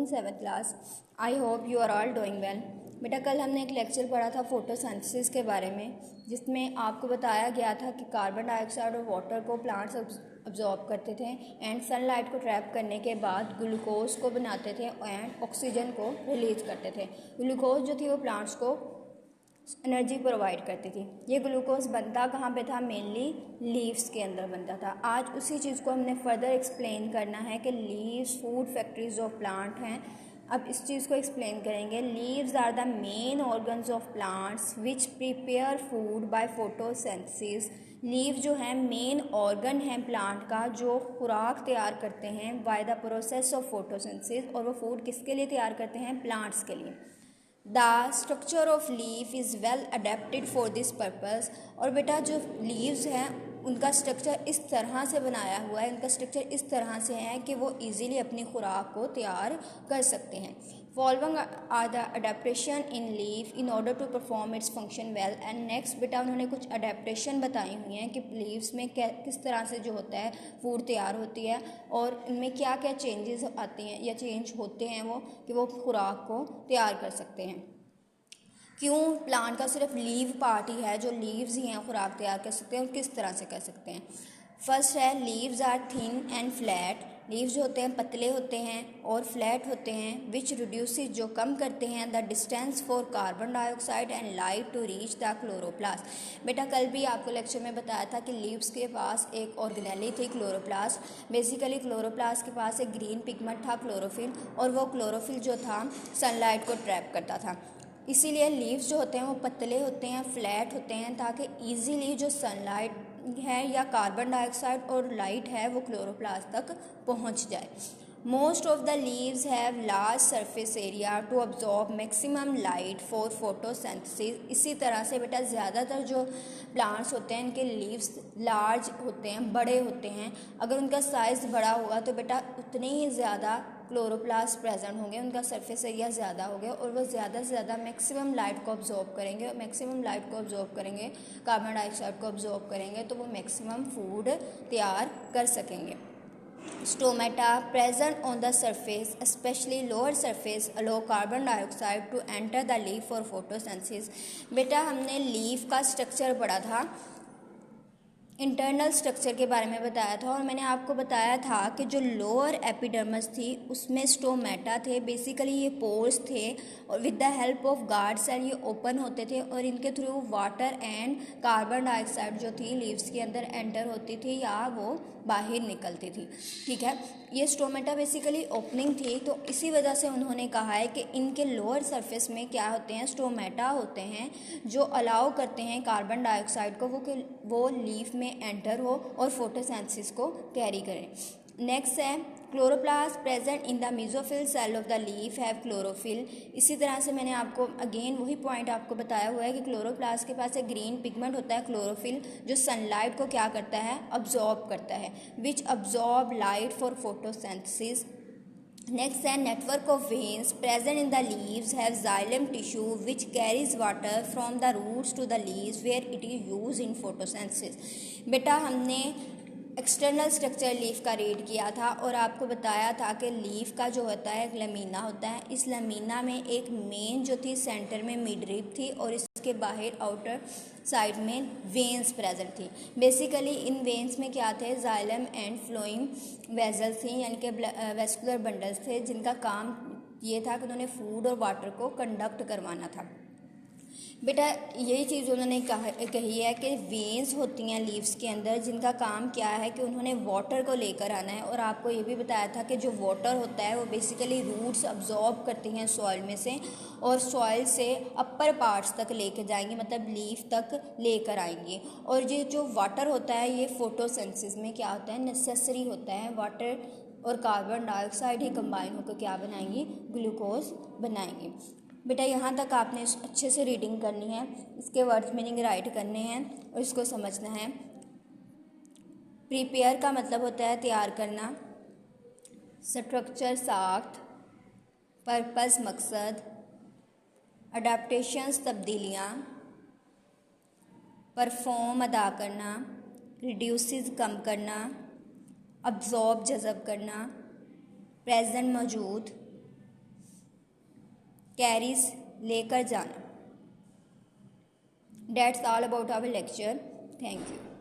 7th class. I hope you are all doing well. बेटा कल हमने एक लेक्चर पढ़ा था फोटोसिंथेसिस के बारे में, जिसमें आपको बताया गया था कि कार्बन डाइऑक्साइड और वाटर को प्लांट्स अब्जॉर्ब करते थे एंड सनलाइट को ट्रैप करने के बाद ग्लूकोज को बनाते थे एंड ऑक्सीजन को रिलीज करते थे। ग्लूकोज जो थी वो प्लांट्स को एनर्जी प्रोवाइड करती थी। ये ग्लूकोज बनता कहाँ पे था? मेनली लीव्स के अंदर बनता था। आज उसी चीज़ को हमने फर्दर एक्सप्लेन करना है कि leaves food factories of plant हैं। अब इस चीज़ को एक्सप्लेन करेंगे। Leaves are the main organs of plants which prepare food by photosynthesis. Leaf जो है मेन ऑर्गन है प्लांट का, जो खुराक तैयार करते हैं by the process of photosynthesis. और वो फूड किसके लिए तैयार करते हैं? प्लांट्स के लिए। The structure of leaf is well adapted for this purpose. और बेटा जो लीव्स हैं उनका स्ट्रक्चर इस तरह से बनाया हुआ है, उनका स्ट्रक्चर इस तरह से है कि वो इजीली अपनी खुराक को तैयार कर सकते हैं। Following are the adaptation in leaf in order to perform its function well. And next बेटा उन्होंने कुछ अडेप्टेशन बताई हुई हैं कि लीव्स में किस तरह से जो होता है फूड तैयार होती है और इनमें क्या क्या चेंजेस आती हैं या चेंज होते हैं वो कि वो खुराक को तैयार कर सकते हैं। क्यों प्लांट का सिर्फ लीव पार्ट ही है जो लीव्स ही हैं खुराक तैयार कर सकते हैं और किस तरह से कर सकते हैं। फर्स्ट है leaves are thin and flat. Leaves जो होते हैं पतले होते हैं और फ्लैट होते हैं। विच रिड्यूसेस जो कम करते हैं the distance for carbon dioxide and light to reach the chloroplast. बेटा कल भी आपको लेक्चर में बताया था कि लीव्स के पास एक ऑर्गेनेली थी क्लोरोप्लास्ट। बेसिकली क्लोरोप्लास्ट के पास एक ग्रीन पिगमेंट था क्लोरोफिल, और वो क्लोरोफिल जो था सनलाइट को ट्रैप करता था। इसीलिए लीव्स जो होते हैं वो पतले होते हैं, फ्लैट होते हैं, ताकि इजीली जो सनलाइट है या कार्बन डाइऑक्साइड और लाइट है वो क्लोरोप्लास्ट तक पहुंच जाए। Most of the leaves have large surface area to absorb maximum light for photosynthesis. इसी तरह से बेटा ज़्यादातर जो प्लांट्स होते हैं इनके लीव्स लार्ज होते हैं, बड़े होते हैं। अगर उनका साइज़ बड़ा होगा तो बेटा उतने ही ज़्यादा क्लोरोप्लास्ट प्रेजेंट होंगे, उनका सरफेस एरिया ज़्यादा होगा और वो ज़्यादा से ज़्यादा मैक्सिमम लाइट को ऑब्जॉर्ब करेंगे। मैक्सिमम लाइट को ऑब्जॉर्ब करेंगे, कार्बन डाइऑक्साइड को ऑब्जॉर्ब करेंगे, तो वो मैक्सिमम फूड तैयार कर सकेंगे। Stomata present on the surface, especially lower surface, allow carbon dioxide to enter the leaf for photosynthesis। बेटा हमने लीफ का स्ट्रक्चर पढ़ा था, इंटरनल स्ट्रक्चर के बारे में बताया था, और मैंने आपको बताया था कि जो लोअर एपिडर्मिस थी उसमें स्टोमेटा थे। बेसिकली ये पोर्स थे और with the help of guard cell ये ओपन होते थे और इनके through water and carbon dioxide जो थी लीव्स के अंदर एंटर होती थी या वो बाहर निकलती थी। ठीक है, ये स्टोमेटा बेसिकली ओपनिंग थी, तो इसी वजह से उन्होंने कहा है कि इनके लोअर सरफेस में क्या होते हैं? स्टोमेटा होते हैं जो अलाउ करते हैं कार्बन डाइऑक्साइड को वो लीफ में एंटर हो और फोटोसिंथेसिस को कैरी करें। नेक्स्ट है chloroplast present in the mesophyll cell of the leaf have chlorophyll. इसी तरह से मैंने आपको अगेन वही पॉइंट आपको बताया हुआ है कि क्लोरोप्लास्ट के पास एक ग्रीन पिगमेंट होता है क्लोरोफिल, जो सनलाइट को क्या करता है? अब्जॉर्ब करता है। Which absorb light for photosynthesis. Next है network of veins present in the leaves have xylem tissue which carries water from the roots to the leaves where it is used in photosynthesis। बेटा हमने external structure leaf का read किया था और आपको बताया था कि लीफ का जो होता है एक लमीना होता है। इस लमीना में एक मेन जो थी सेंटर में मिडरिप थी और इसके बाहर आउटर साइड में वेन्स प्रेजेंट थी। बेसिकली इन वेन्स में क्या थे? जाइलम एंड फ्लोइंग वेजल्स थी, यानी कि वेस्कुलर बंडल्स थे, जिनका काम ये था कि उन्होंने फूड और वाटर को कंडक्ट करवाना था। बेटा यही चीज़ उन्होंने कही है कि वेन्स होती हैं लीव्स के अंदर, जिनका काम क्या है कि उन्होंने वाटर को लेकर आना है। और आपको ये भी बताया था कि जो वाटर होता है वो बेसिकली रूट्स अब्जॉर्ब करती हैं सॉइल में से और सॉइल से अपर पार्ट्स तक लेकर जाएंगी, मतलब लीफ तक लेकर आएंगी। और ये जो वाटर होता है ये फोटोसिंथेसिस में क्या होता है? नेसेसरी होता है। वाटर और कार्बन डाइऑक्साइड ही कंबाइन होकर क्या बनाएंगी? ग्लूकोज बनाएंगी। बेटा यहाँ तक आपने अच्छे से रीडिंग करनी है, इसके वर्ड्स मीनिंग राइट करने हैं और इसको समझना है। प्रिपेयर का मतलब होता है तैयार करना, स्ट्रक्चर साख्त, पर्पस मकसद, अडेप्टेशंस तब्दीलियाँ, परफॉर्म अदा करना, रिड्यूसेस कम करना, अब्जॉर्ब जज़ब करना, प्रेजेंट मौजूद, कैरीज लेकर जाना। That's all about our lecture. Thank you.